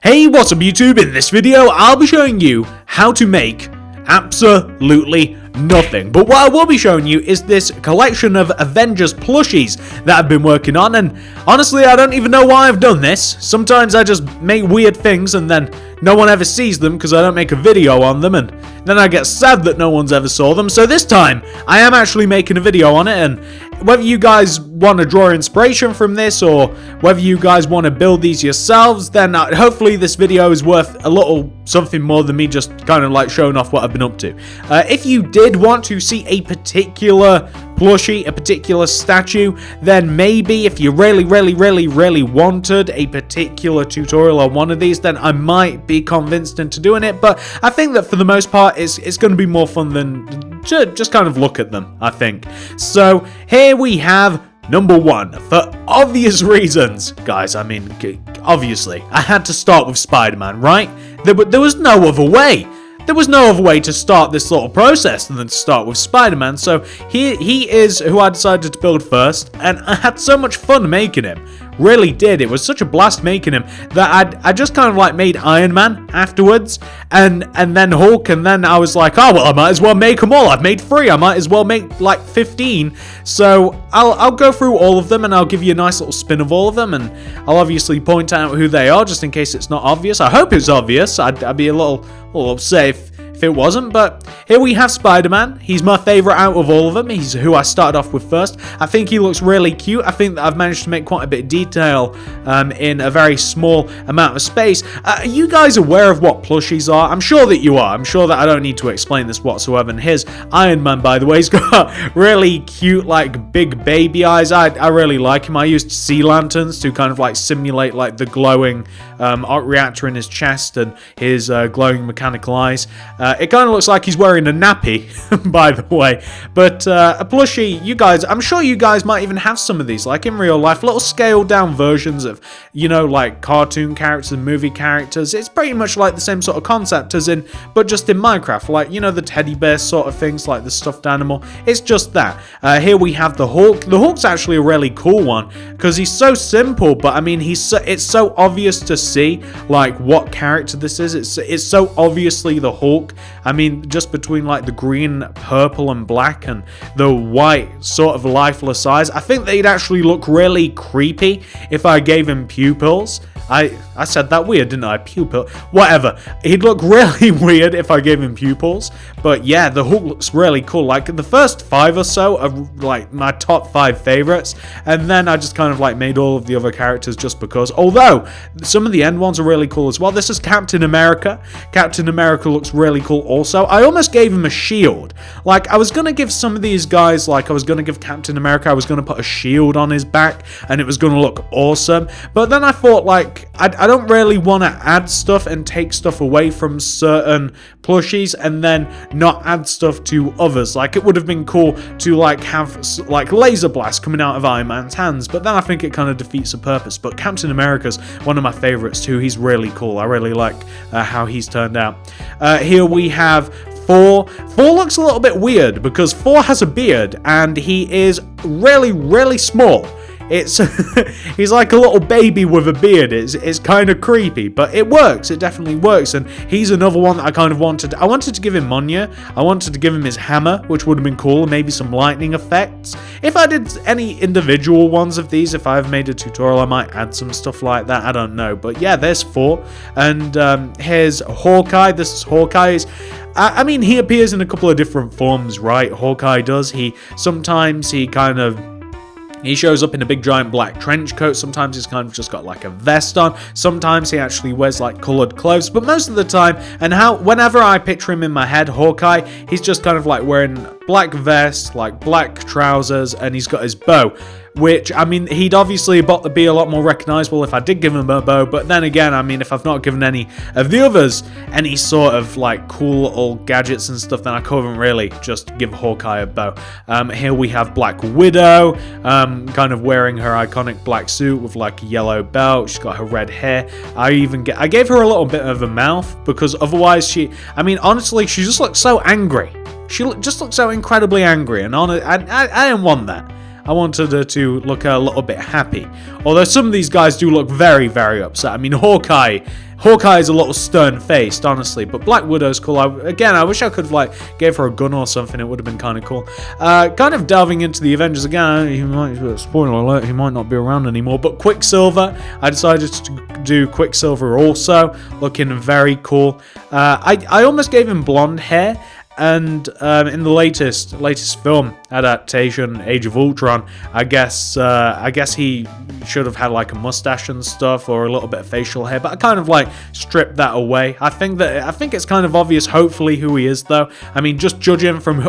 Hey, what's up YouTube? In this video, I'll be showing you how to make absolutely nothing. But what I will be showing you is this collection of Avengers plushies that I've been working on, and honestly, I don't even know why I've done this. Sometimes I just make weird things and then no one ever sees them because I don't make a video on them, and then I get sad that no one's ever saw them. So this time, I am actually making a video on it, and whether you guys want to draw inspiration from this or whether you guys want to build these yourselves, then hopefully this video is worth a little something more than me just kind of like showing off what I've been up to. If you did want to see a particular plushie, a particular statue, then maybe if you really wanted a particular tutorial on one of these, then I might be convinced into doing it. But I think that for the most part, it's going to be more fun than to just kind of look at them, I think. So here we have number one, for obvious reasons. Guys, I mean, obviously, I had to start with Spider-Man, right? There was no other way. There was no other way to start this little process than to start with Spider-Man, so he is who I decided to build first, and I had so much fun making him. Really did. It was such a blast making him that I just kind of like made Iron Man afterwards, and then Hulk, and then I was like, oh well, I might as well make them all. I've made 3. I might as well make like 15. So I'll go through all of them, and I'll give you a nice little spin of all of them, and I'll obviously point out who they are just in case it's not obvious. I hope it's obvious. I'd be a little upset if it wasn't, but here we have Spider-Man. He's my favorite out of all of them. He's who I started off with first. I think he looks really cute. I think that I've managed to make quite a bit of detail in a very small amount of space. Are you guys aware of what plushies are? I'm sure that you are. I'm sure that I don't need to explain this whatsoever. And here's Iron Man, by the way. He's got really cute, like, big baby eyes. I really like him. I used sea lanterns to kind of like simulate like the glowing arc reactor in his chest and his glowing mechanical eyes. It kind of looks like he's wearing a nappy, by the way. But a plushie, you guys, I'm sure you guys might even have some of these, like in real life, little scaled down versions of, you know, like cartoon characters and movie characters. It's pretty much like the same sort of concept as in, but just in Minecraft, like, you know, the teddy bear sort of things, like the stuffed animal. It's just that. Here we have the Hulk. The Hulk's actually a really cool one because he's so simple, but I mean, it's so obvious to see like what character this is. It's so obviously the Hulk. I mean, just between like the green, purple, and black and the white sort of lifeless eyes, I think they'd actually look really creepy if I gave him pupils. I said that weird, didn't I? Pupil. Whatever. He'd look really weird if I gave him pupils. But yeah, the Hulk looks really cool. Like the first 5 or so are like my top 5 favorites. And then I just kind of like made all of the other characters just because. Although some of the end ones are really cool as well. This is Captain America. Captain America looks really cool also. I almost gave him a shield. Like I was going to give some of these guys, like I was going to give Captain America, I was going to put a shield on his back and it was going to look awesome. But then I thought like, I don't really want to add stuff and take stuff away from certain plushies and then not add stuff to others. Like it would have been cool to like have like laser blast coming out of Iron Man's hands, but then I think it kind of defeats the purpose. But Captain America's one of my favorites too. He's really cool. I really like how he's turned out. Here we have Thor. Thor looks a little bit weird because Thor has a beard and he is really small. It's he's like a little baby with a beard. It's kind of creepy, but it works. It definitely works. And he's another one that I kind of wanted. I wanted to give him Mjolnir. I wanted to give him his hammer, which would have been cool. Maybe some lightning effects. If I did any individual ones of these, if I've made a tutorial, I might add some stuff like that. I don't know. But yeah, there's Thor. And here's Hawkeye. This is Hawkeye's. I mean, he appears in a couple of different forms, right? Hawkeye does. Sometimes he shows up in a big giant black trench coat. Sometimes he's kind of just got like a vest on. Sometimes he actually wears like colored clothes. But most of the time, and whenever I picture him in my head, Hawkeye, he's just kind of like wearing black vest, like black trousers, and he's got his bow. Which, I mean, he'd obviously be a lot more recognizable if I did give him a bow, but then again, I mean, if I've not given any of the others any sort of, like, cool little gadgets and stuff, then I couldn't really just give Hawkeye a bow. Here we have Black Widow, kind of wearing her iconic black suit with, like, a yellow belt. She's got her red hair. I gave her a little bit of a mouth, because otherwise honestly, she just looks so angry. She just looks so incredibly angry, and I didn't want that. I wanted her to look a little bit happy. Although some of these guys do look very, very upset. I mean, Hawkeye is a little stern-faced, honestly, but Black Widow's cool. I wish I could have, like, gave her a gun or something. It would have been kind of cool. Kind of delving into the Avengers again. He might, spoiler alert, he might not be around anymore. But Quicksilver, I decided to do Quicksilver also, looking very cool. I almost gave him blonde hair. And in the latest film adaptation, Age of Ultron, I guess he should have had like a mustache and stuff, or a little bit of facial hair. But I kind of like stripped that away. I think it's kind of obvious, hopefully, who he is, though. I mean, just judging from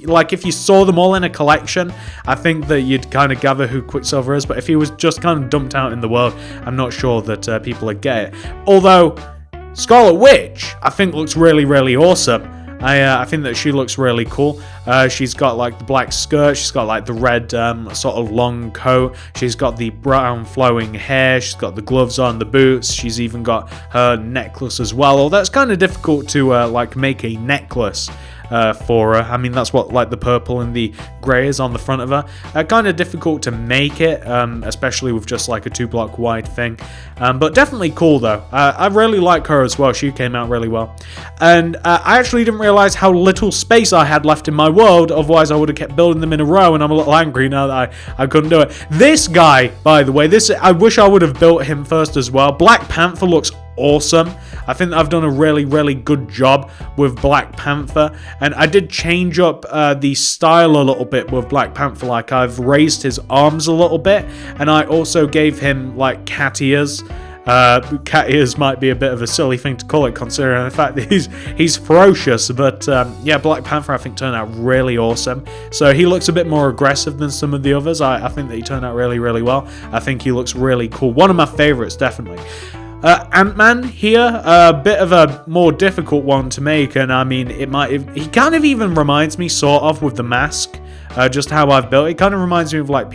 like if you saw them all in a collection, I think that you'd kind of gather who Quicksilver is. But if he was just kind of dumped out in the world, I'm not sure that people would get it. Although Scarlet Witch, I think, looks really, really awesome. I think that she looks really cool. She's got like the black skirt, she's got like the red sort of long coat, she's got the brown flowing hair, she's got the gloves on, the boots, she's even got her necklace as well. Although it's kind of difficult to like make a necklace for her. I mean, that's what like the purple and the grey is on the front of her. Kind of difficult to make it, especially with just like a 2-block wide thing. But definitely cool though. I really like her as well. She came out really well. And I actually didn't realize how little space I had left in my world. Otherwise, I would have kept building them in a row, and I'm a little angry now that I couldn't do it. This guy, by the way, I wish I would have built him first as well. Black Panther looks awesome. I think I've done a really, really good job with Black Panther, and I did change up the style a little bit with Black Panther. Like, I've raised his arms a little bit, and I also gave him like cat ears. Cat ears might be a bit of a silly thing to call it, considering the fact that he's ferocious, but yeah, Black Panther I think turned out really awesome. So he looks a bit more aggressive than some of the others. I think that he turned out really, really well. I think he looks really cool. One of my favorites, definitely. Ant-Man here, a bit of a more difficult one to make, and I mean, he kind of even reminds me sort of with the mask, just how I've built it. It kind of reminds me of like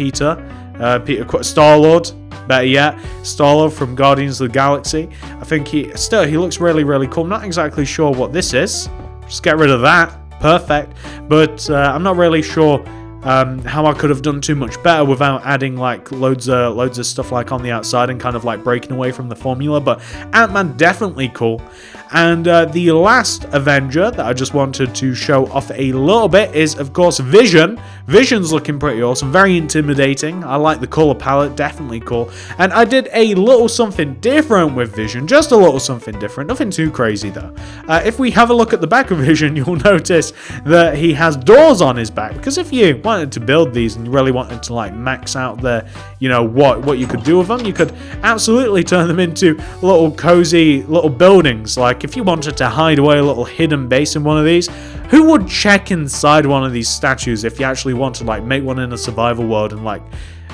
Star-Lord, better yet, Star-Lord from Guardians of the Galaxy. I think he looks really, really cool. I'm not exactly sure what this is. Just get rid of that. Perfect. But I'm not really sure how I could have done too much better without adding like loads of stuff like on the outside and kind of like breaking away from the formula. But Ant-Man, definitely cool. And the last Avenger that I just wanted to show off a little bit is, of course, Vision. Vision's looking pretty awesome, very intimidating. I like the color palette, definitely cool. And I did a little something different with Vision, just a little something different, nothing too crazy though. If we have a look at the back of Vision, you'll notice that he has doors on his back, because if you wanted to build these and you really wanted to like max out the, you know, what you could do with them, you could absolutely turn them into little cozy little buildings. Like if you wanted to hide away a little hidden base in one of these, who would check inside one of these statues if you actually want to like make one in a survival world and like,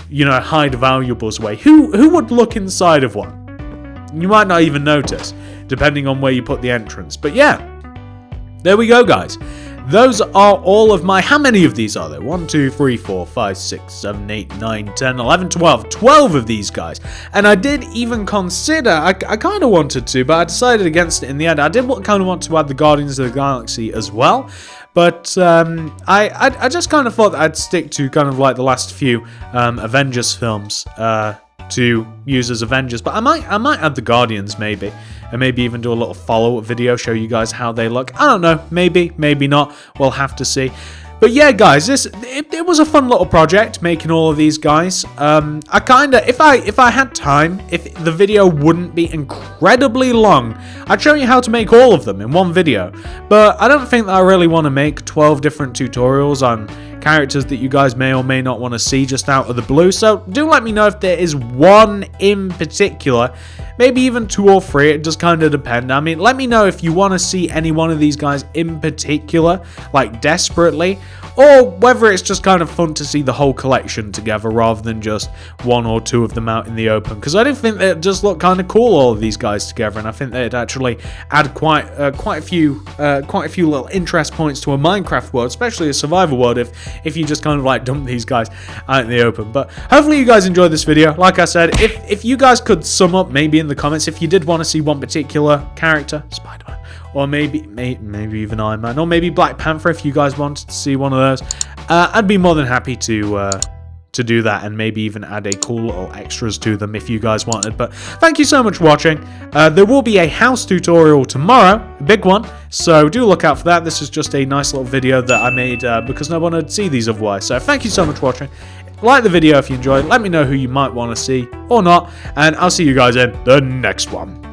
you know, hide valuables away? Who would look inside of one? You might not even notice, depending on where you put the entrance. But yeah, there we go, guys. Those are all of my... How many of these are there? 1, 2, 3, 4, 5, 6, 7, 8, 9, 10, 11, 12. 12 of these guys. And I did even consider... I kind of wanted to, but I decided against it in the end. I did kind of want to add the Guardians of the Galaxy as well. But I just kind of thought that I'd stick to kind of like the last few Avengers films to use as Avengers. But I might add the Guardians maybe. And maybe even do a little follow-up video, show you guys how they look. I don't know, maybe not. We'll have to see. But yeah, guys, it was a fun little project making all of these guys. I kind of, if I had time, if the video wouldn't be incredibly long, I'd show you how to make all of them in one video. But I don't think that I really want to make 12 different tutorials on characters that you guys may or may not want to see just out of the blue. So do let me know if there is one in particular, maybe even 2 or 3, it just kind of depends. I mean, let me know if you want to see any one of these guys in particular, like desperately, or whether it's just kind of fun to see the whole collection together rather than just 1 or 2 of them out in the open. Because I do think they just look kind of cool, all of these guys together, and I think they'd actually add quite a few little interest points to a Minecraft world, especially a survival world, if you just kind of like dump these guys out in the open. But hopefully you guys enjoyed this video. Like I said, if you guys could sum up maybe in the comments if you did want to see one particular character, Spider-Man, or maybe even Iron Man, or maybe Black Panther if you guys wanted to see one of those, I'd be more than happy to to do that and maybe even add a cool little extras to them if you guys wanted. But thank you so much for watching. There will be a house tutorial tomorrow, a big one, so do look out for that. This is just a nice little video that I made because no one would see these otherwise. So thank you so much for watching. Like the video if you enjoyed. Let me know who you might want to see or not, and I'll see you guys in the next one.